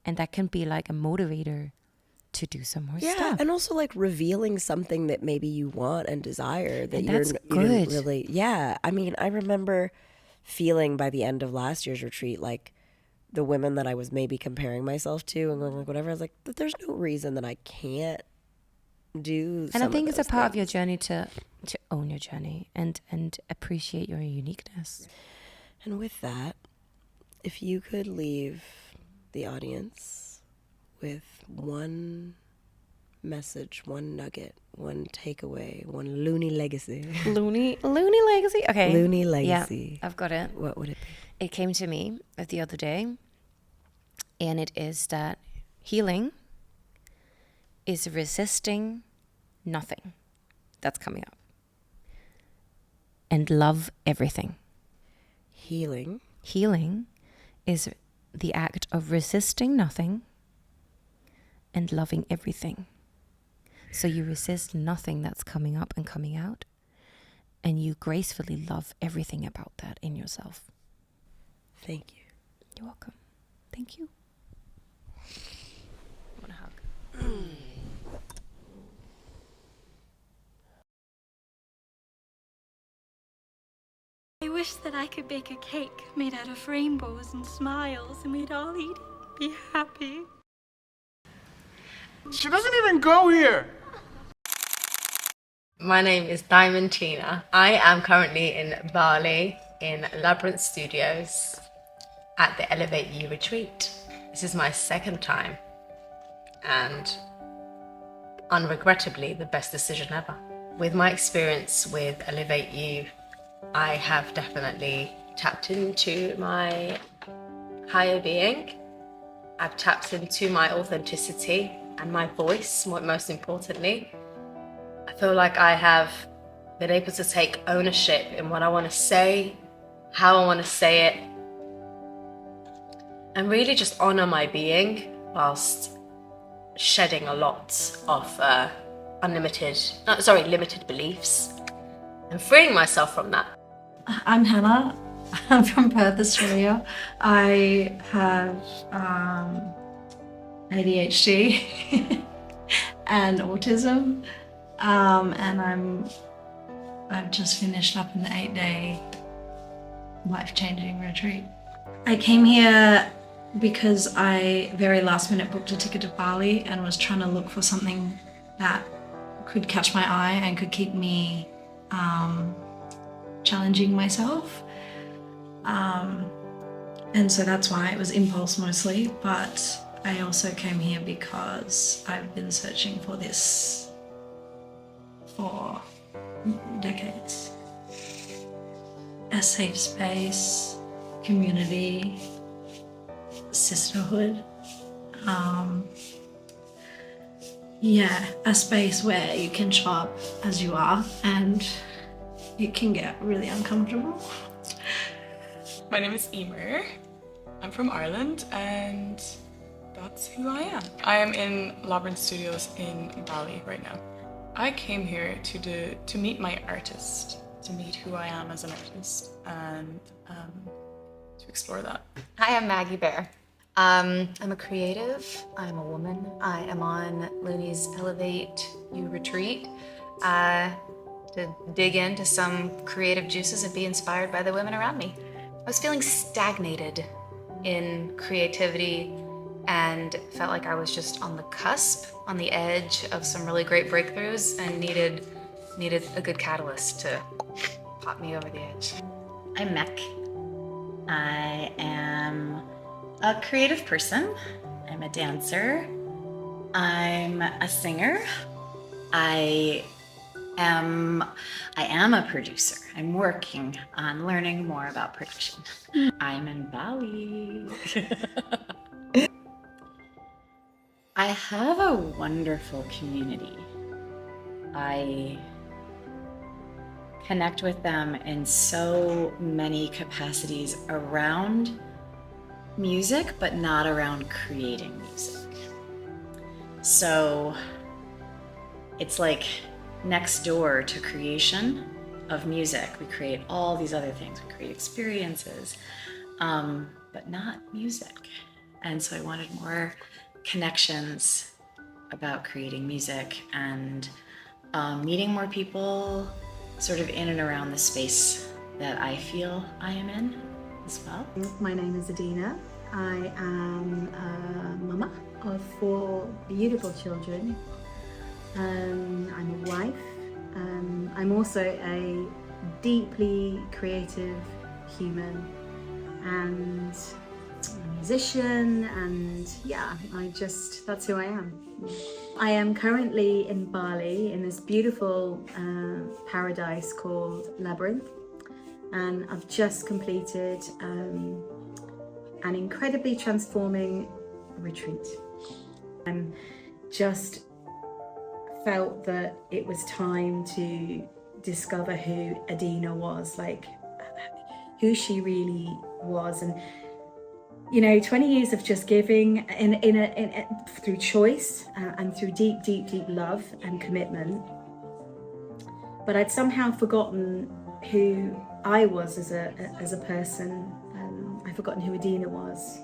And that can be like a motivator to do some more stuff.
And also like revealing something that maybe you want and desire that
and
you
that's
didn't
good.
really. Yeah, I mean, I remember feeling by the end of last year's retreat, like the women that I was maybe comparing myself to and going like whatever, I was like, but there's no reason that I can't do.
And I think it's a part of your journey to own your journey and appreciate your uniqueness.
And with that, if you could leave the audience with one message, one nugget, one takeaway, one Luni legacy.
Luni legacy? Okay.
Luni legacy.
Yeah, I've got it.
What would it be?
It came to me the other day, and it is that healing is resisting nothing that's coming up. And love everything.
Healing
is the act of resisting nothing and loving everything. So you resist nothing that's coming up and coming out, and you gracefully love everything about that in yourself.
Thank you.
You're welcome. Thank you. I want a hug.
I wish that I could bake a cake made out of rainbows and smiles, and we'd all eat it, be happy.
She doesn't even go here.
My name is Diamantina. I am currently in Bali in Labirynth Studios at the 𝒂𝒂𝒂𝒂 retreat. This is my second time and unregrettably the best decision ever. With my experience with 𝒂𝒂𝒂𝒂, I have definitely tapped into my higher being. I've tapped into my authenticity and my voice, most importantly. I feel like I have been able to take ownership in what I want to say, how I want to say it, and really just honor my being whilst shedding a lot of limited beliefs and freeing myself from that.
I'm Hannah. I'm from Perth, Australia. I have ADHD and autism, and I've just finished up an 8-day life-changing retreat. I came here because I very last minute booked a ticket to Bali and was trying to look for something that could catch my eye and could keep me challenging myself. And so that's why it was impulse mostly, but I also came here because I've been searching for this for decades. A safe space, community, sisterhood. A space where you can show up as you are, and it can get really uncomfortable.
My name is Emer. I'm from Ireland, and that's who I am. I am in Labirynth Studios in Bali right now. I came here to meet my artist, to meet who I am as an artist, and to explore that.
Hi, I'm Maggie Bear. I'm a creative, I'm a woman. I am on Luni's 𝒂𝒂𝒂𝒂𝒂 retreat. to dig into some creative juices and be inspired by the women around me. I was feeling stagnated in creativity and felt like I was just on the cusp, on the edge of some really great breakthroughs, and needed a good catalyst to pop me over the edge.
I'm Mek. I am a creative person. I'm a dancer. I'm a singer. I am a producer. I'm working on learning more about production. I'm in Bali. I have a wonderful community. I connect with them in so many capacities around music, but not around creating music. So it's like next door to creation of music. We create all these other things. We create experiences, but not music. And so I wanted more connections about creating music and meeting more people sort of in and around the space that I feel I am in as well.
My name is Adina. I am a mama of 4 beautiful children. I'm a wife. I'm also a deeply creative human and a musician, and yeah, that's who I am. I am currently in Bali in this beautiful paradise called Labirynth, and I've just completed an incredibly transforming retreat. Just felt that it was time to discover who Adina was, like who she really was. And you know, 20 years of just giving through choice and through deep love and commitment. But I'd somehow forgotten who I was as a person. I'd forgotten who Adina was.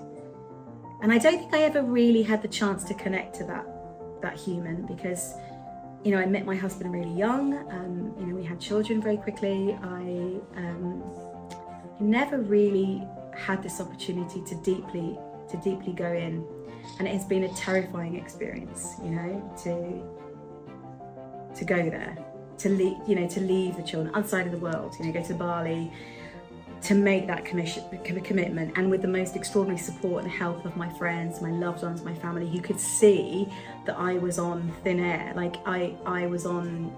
And I don't think I ever really had the chance to connect to that human, because, you know, I met my husband really young. You know, we had children very quickly. I never really had this opportunity to deeply go in, and it has been a terrifying experience, you know, to go there, to leave the children outside of the world, you know, go to Bali, to make that commitment, and with the most extraordinary support and help of my friends, my loved ones, my family, who could see that I was on thin air, like I was on,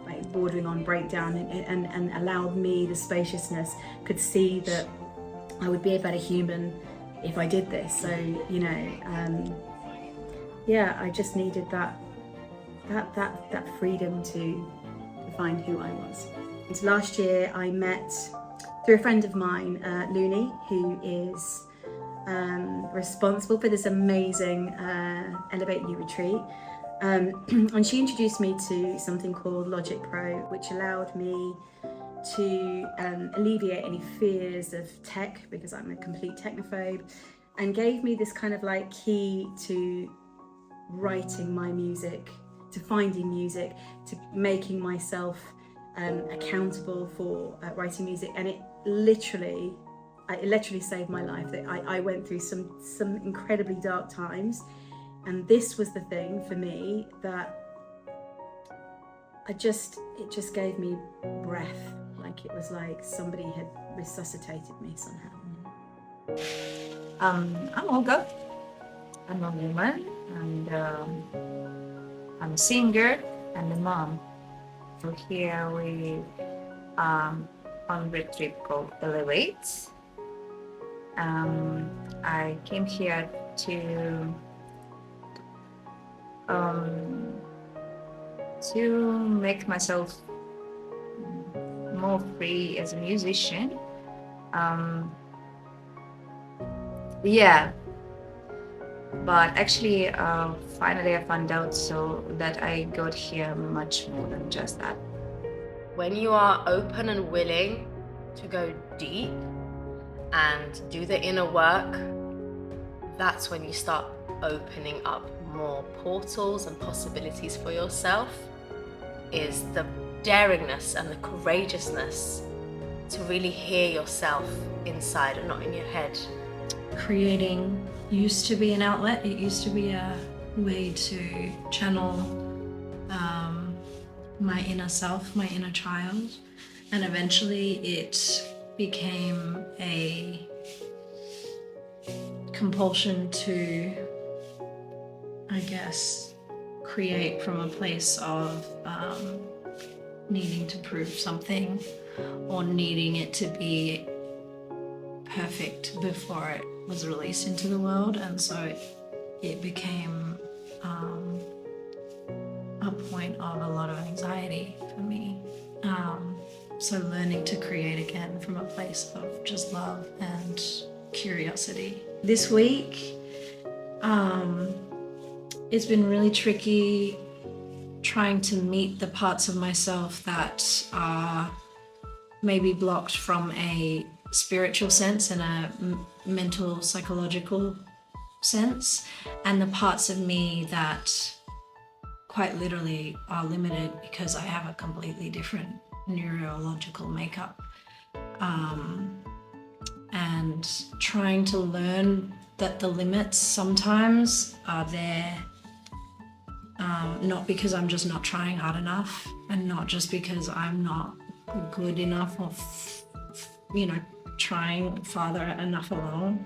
like, bordering on breakdown, and allowed me the spaciousness, could see that I would be a better human if I did this. So, you know, yeah, I just needed that freedom to find who I was. And last year I met, through a friend of mine, Luni, who is responsible for this amazing Elevate You retreat. And she introduced me to something called Logic Pro, which allowed me to alleviate any fears of tech, because I'm a complete technophobe, and gave me this kind of like key to writing my music, to finding music, to making myself accountable for writing music. And it literally saved my life. I went through some incredibly dark times, and this was the thing for me that it just gave me breath. Like it was like somebody had resuscitated me somehow.
I'm Olga. I'm a woman, and I'm a singer and a mom. So here we on retreat called Elevate. I came here to make myself more free as a musician. Yeah, but actually finally I found out so that I got here much more than just that.
When you are open and willing to go deep and do the inner work, that's when you start opening up more portals and possibilities for yourself. Is the daringness and the courageousness to really hear yourself inside and not in your head.
Creating used to be an outlet. It used to be a way to channel my inner self, my inner child, and eventually it became a compulsion to, I guess, create from a place of needing to prove something or needing it to be perfect before it was released into the world, and so it became a point of a lot of anxiety for me. So learning to create again from a place of just love and curiosity. This week, it's been really tricky trying to meet the parts of myself that are maybe blocked from a spiritual sense and a mental, psychological sense, and the parts of me that quite literally are limited because I have a completely different neurological makeup. And trying to learn that the limits sometimes are there, not because I'm just not trying hard enough, and not just because I'm not good enough or trying farther enough along.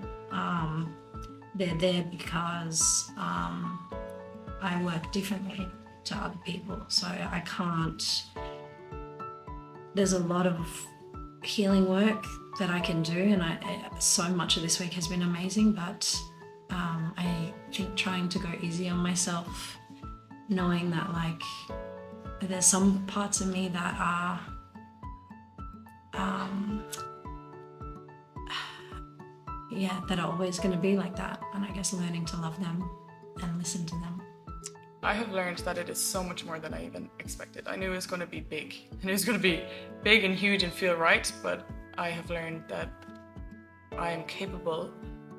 They're there because I work differently to other people, so I can't. There's a lot of healing work that I can do, and so much of this week has been amazing, but I think trying to go easy on myself, knowing that like there's some parts of me that are that are always going to be like that, and I guess learning to love them and listen to them.
I have learned that it is so much more than I even expected. I knew it was going to be big, and it was going to be big and huge and feel right, but I have learned that I am capable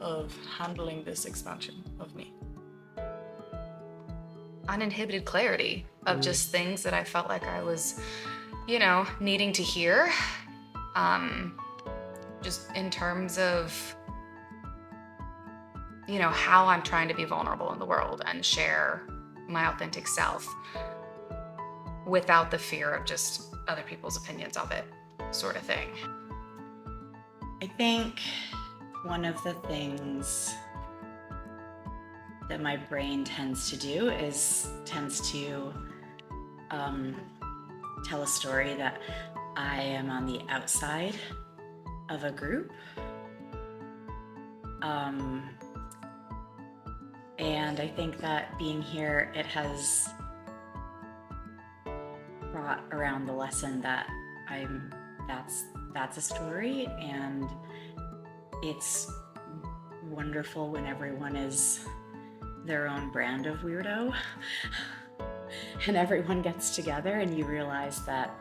of handling this expansion of me.
Uninhibited clarity of just things that I felt like I was, needing to hear. Just in terms of, how I'm trying to be vulnerable in the world and share my authentic self without the fear of just other people's opinions of it, sort of thing.
I think one of the things that my brain tends to do is tell a story that I am on the outside of a group. And I think that being here, it has brought around the lesson that that's a story, and it's wonderful when everyone is their own brand of weirdo and everyone gets together and you realize that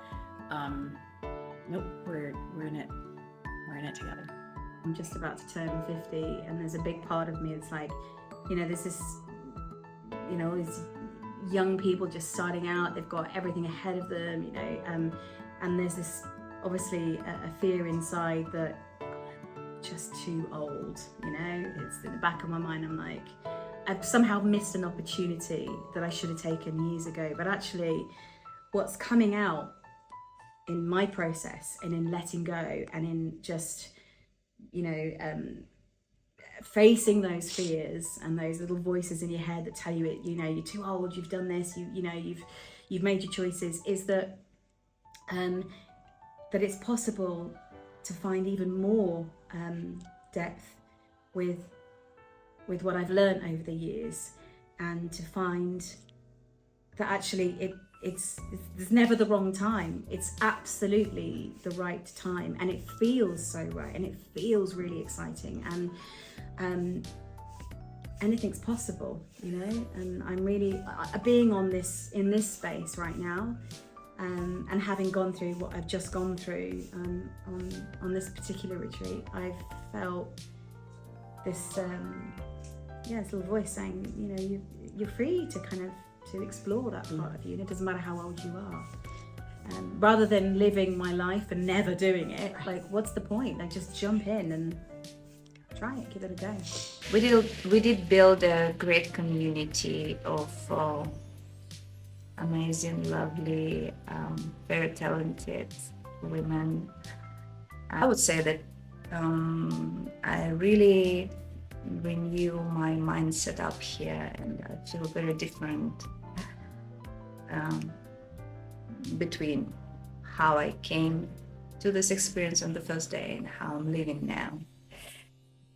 nope, we're in it together.
I'm just about to turn 50, and there's a big part of me that's like, there's this, all these young people just starting out, they've got everything ahead of them, and there's this obviously a fear inside that just too old, it's in the back of my mind. I'm like, I've somehow missed an opportunity that I should have taken years ago. But actually what's coming out in my process and in letting go and in just, facing those fears and those little voices in your head that tell you you're too old, you've done this, you've made your choices, is that that it's possible to find even more depth with what I've learned over the years, and to find that actually there's never the wrong time. It's absolutely the right time, and it feels so right, and it feels really exciting, and anything's possible, and I'm really being in this space right now, and having gone through what I've just gone through on this particular retreat. I've felt this this little voice saying, you're free to kind of to explore that part of you, and it doesn't matter how old you are. And rather than living my life and never doing it, like, what's the point? Like, just jump in and try it, give it a go.
We did build a great community of amazing, lovely, very talented women. I would say that I really renew my mindset up here, and I feel very different between how I came to this experience on the first day and how I'm living now.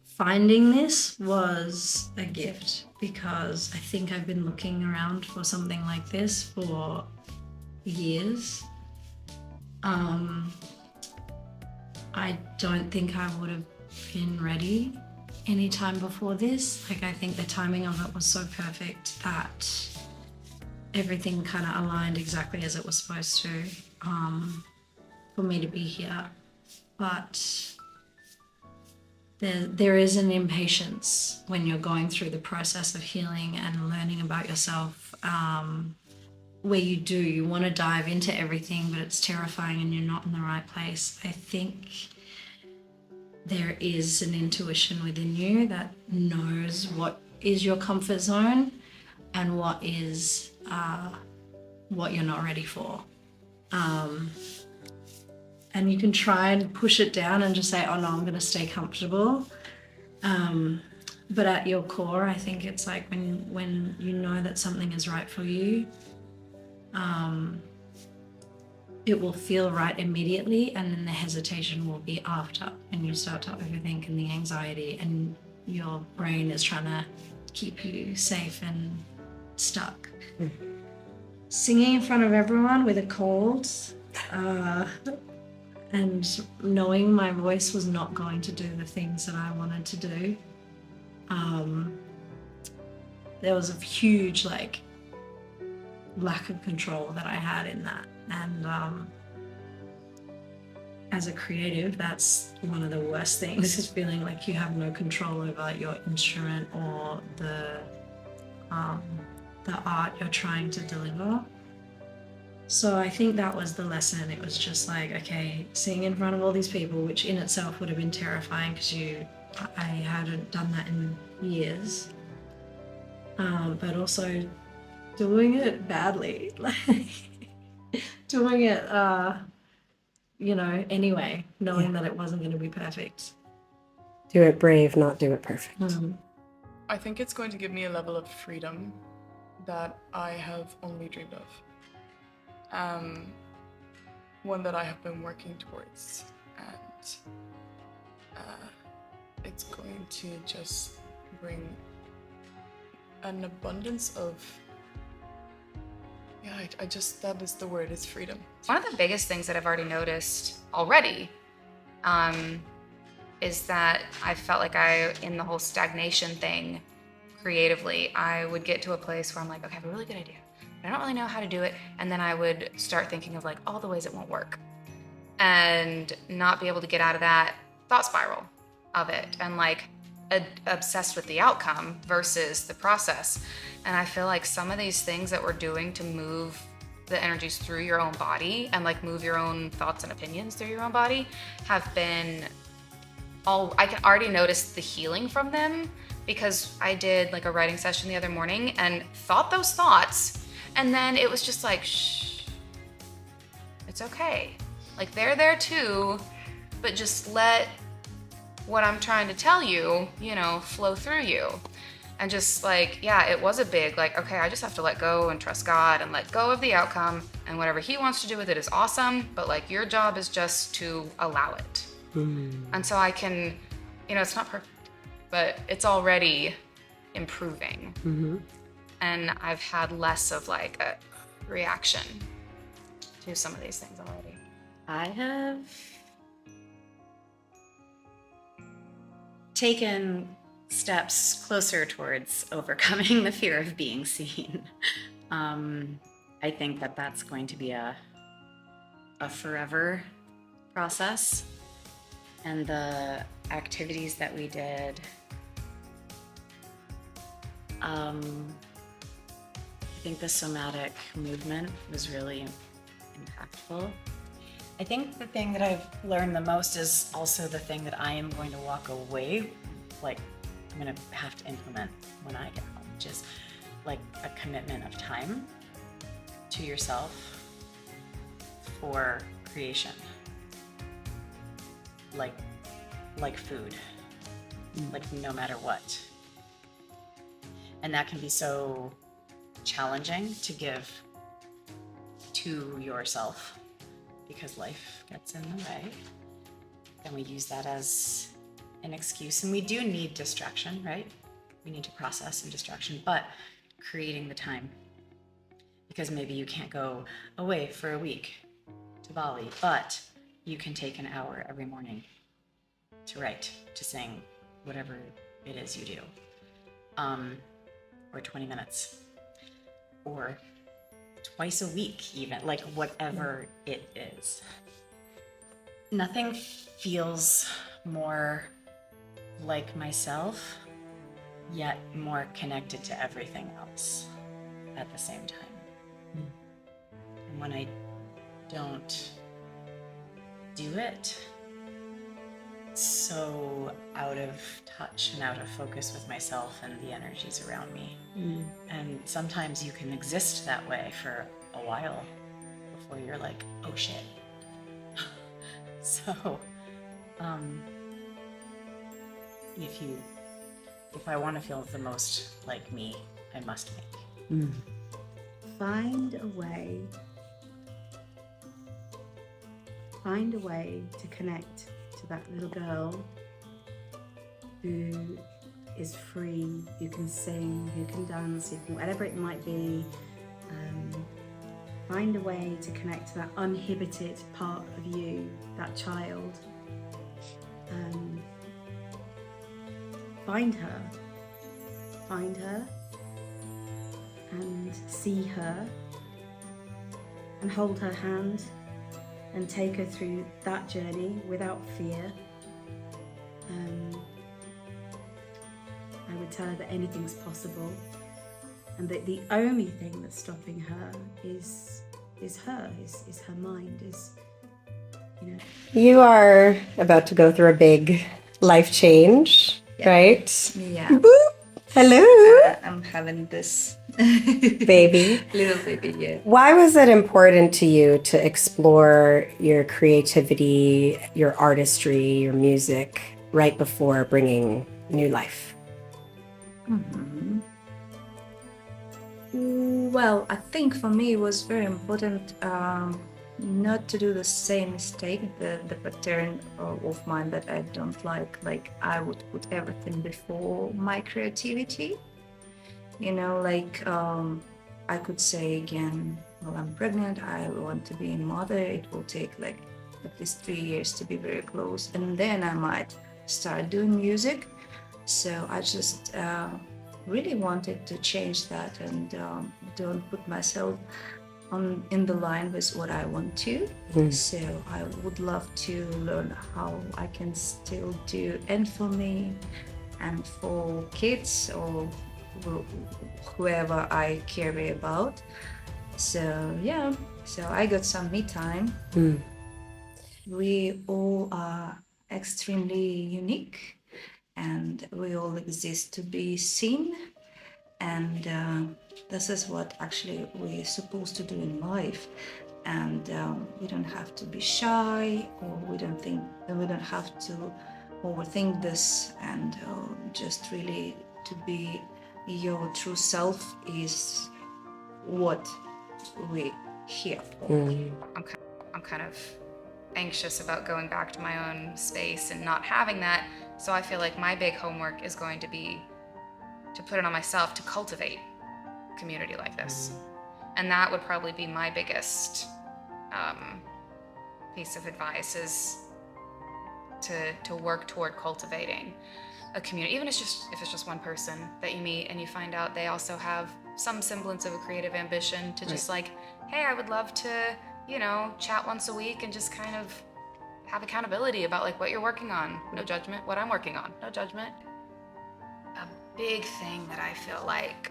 Finding this was a gift, because I think I've been looking around for something like this for years. I don't think I would have been ready any time before this. Like, I think the timing of it was so perfect that everything kind of aligned exactly as it was supposed to, for me to be here. But there is an impatience when you're going through the process of healing and learning about yourself, where you want to dive into everything, but it's terrifying and you're not in the right place. I think there is an intuition within you that knows what is your comfort zone and what is what you're not ready for. And you can try and push it down and just say, oh no, I'm going to stay comfortable. But at your core, I think it's like when you know that something is right for you, it will feel right immediately, and then the hesitation will be after, and you start to overthink, and the anxiety, and your brain is trying to keep you safe and stuck. Singing in front of everyone with a cold, and knowing my voice was not going to do the things that I wanted to do. There was a huge lack of control that I had in that. And as a creative, that's one of the worst things, is feeling like you have no control over your instrument or the art you're trying to deliver. So I think that was the lesson. It was just like, okay, singing in front of all these people, which in itself would have been terrifying because I hadn't done that in years. But also doing it badly, doing it, anyway, knowing that it wasn't going to be perfect.
Do it brave, not do it perfect.
I think it's going to give me a level of freedom that I have only dreamed of. One that I have been working towards, and it's going to just bring an abundance of, that is the word, it's freedom.
One of the biggest things that I've already noticed already is that I felt like in the whole stagnation thing, creatively, I would get to a place where I'm like, okay, I have a really good idea, but I don't really know how to do it. And then I would start thinking of all the ways it won't work, and not be able to get out of that thought spiral of it, and obsessed with the outcome versus the process. And I feel like some of these things that we're doing to move the energies through your own body and move your own thoughts and opinions through your own body have been I can already notice the healing from them, because I did a writing session the other morning and thought those thoughts, and then it was just shh, it's okay. They're there too, but just let what I'm trying to tell you, flow through you. And just it was a big, okay, I just have to let go and trust God and let go of the outcome, and whatever He wants to do with it is awesome, but your job is just to allow it. And so I can, it's not perfect, but it's already improving. And I've had less of a reaction to some of these things already.
I have taken steps closer towards overcoming the fear of being seen. I think that that's going to be a forever process. And the activities that we did, I think the somatic movement was really impactful. I think the thing that I've learned the most is also the thing that I am going to walk away, like I'm going to have to implement when I get home, which is like a commitment of time to yourself for creation, like food, like no matter what. And that can be so challenging to give to yourself because life gets in the way. And we use that as an excuse. And we do need distraction, right? We need to process some distraction, but creating the time. Because maybe you can't go away for a week to Bali, but you can take an hour every morning to write, to sing, whatever it is you do. Or 20 minutes. Or twice a week even, like whatever it is. Nothing feels more like myself, yet more connected to everything else at the same time. And when I don't do it, it's so out of touch and out of focus with myself and the energies around me. And sometimes you can exist that way for a while before you're like, oh shit. So, if I want to feel the most like me, I must make.
Find a way to connect to that little girl who is free, who can sing, who can dance, who can, whatever it might be. Find a way to connect to that uninhibited part of you, that child. Find her and see her and hold her hand and take her through that journey without fear. I would tell her that anything's possible and that the only thing that's stopping her is her mind, you know.
You are about to go through a big life change, right?
Yeah.
Boop. Hello.
I'm having this
baby.
little baby, yeah.
Why was it important to you to explore your creativity, your artistry, your music right before bringing new life?
Well, I think for me it was very important not to do the same mistake, the pattern of mine that I don't like. Like I would put everything before my creativity. You know, like I could say again, well, I'm pregnant, I want to be a mother, it will take like at least 3 years to be very close, and then I might start doing music. So I just really wanted to change that and don't put myself in the line with what I want to. So I would love to learn how I can still do, and for me and for kids or whoever I care about. So yeah, so I got some me time. We all are extremely unique and we all exist to be seen, and this is what actually we're supposed to do in life. And we don't have to be shy, or we don't have to overthink this, and just really to be your true self is what we're here for.
I'm kind of anxious about going back to my own space and not having that. So I feel like my big homework is going to be to put it on myself to cultivate community like this. And that would probably be my biggest piece of advice, is to work toward cultivating a community, even if it's just one person that you meet and you find out they also have some semblance of a creative ambition to just like, hey, I would love to, chat once a week and just kind of have accountability about like what you're working on. No judgment. What I'm working on. No judgment. A big thing that I feel like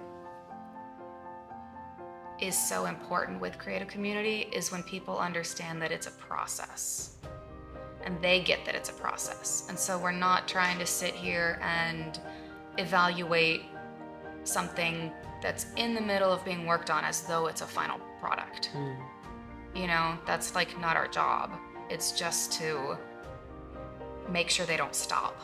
is so important with creative community is when people understand that it's a process and they get that it's a process. And so we're not trying to sit here and evaluate something that's in the middle of being worked on as though it's a final product. You know, that's like not our job. It's just to make sure they don't stop.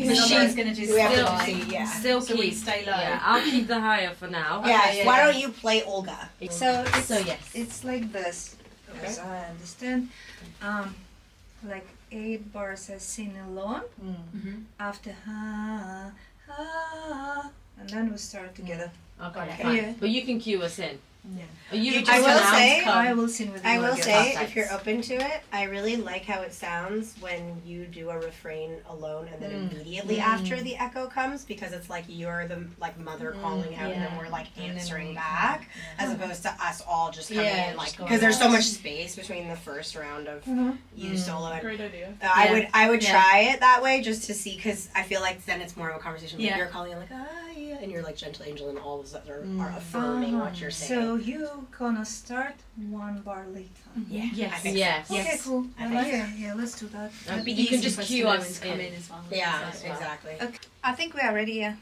And then
She's gonna do
still
so we
keep
stay low.
Yeah, I'll keep the higher for now.
Yeah, why don't you play Olga?
So
yes,
it's like this, as I understand. Like 8 bars are sing alone. After ha ha, and then we start together.
Okay, fine.
Yeah.
But you can cue us in.
Yeah.
I
will sing with you.
I will
again.
say, if you're open to it, I really like how it sounds when you do a refrain alone and then immediately after the echo comes, because it's like you're the mother calling out and then we're like answering back, as opposed to us all just coming in because there's so much space between the first round of you solo. And,
Great idea.
I would try it that way just to see, because I feel like then it's more of a conversation. Like you're calling in like yeah, and you're like gentle angel, and all of that are affirming what you're saying.
So you gonna start 1 bar later.
Yeah.
Yes.
Yes.
Okay, cool.
Yeah,
let's do that.
You can just cue us in.
as well.
Yeah, exactly.
Okay. I think we are ready. Yeah.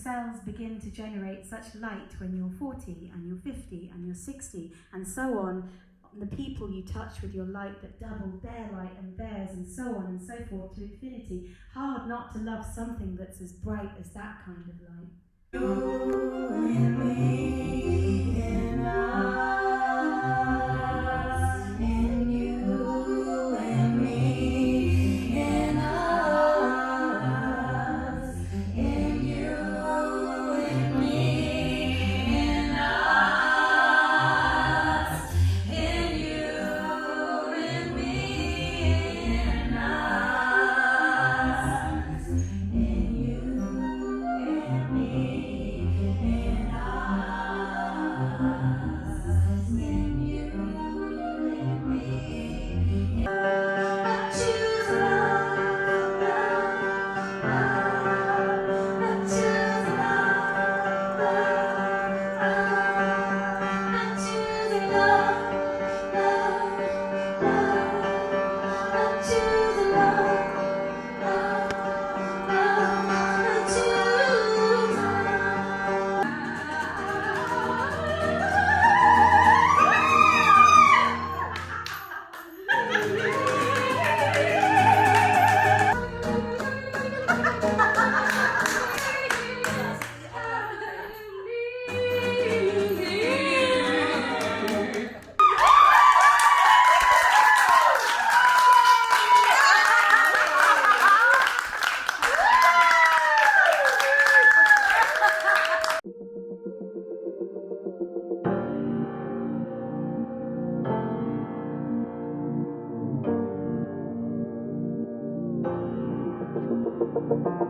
cells begin to generate such light when you're 40 and you're 50 and you're 60 and so on. The people you touch with your light that double their light and theirs and so on and so forth to infinity. Hard not to love something that's as bright as that kind of light. You and me and us, and you and me and us, and you and me and us, and you and me and us, and you and me and us, and you and me. I choose love, love, love. I choose love, love, love. I choose love, love, love. I choose love, love, love. I choose
Thank you.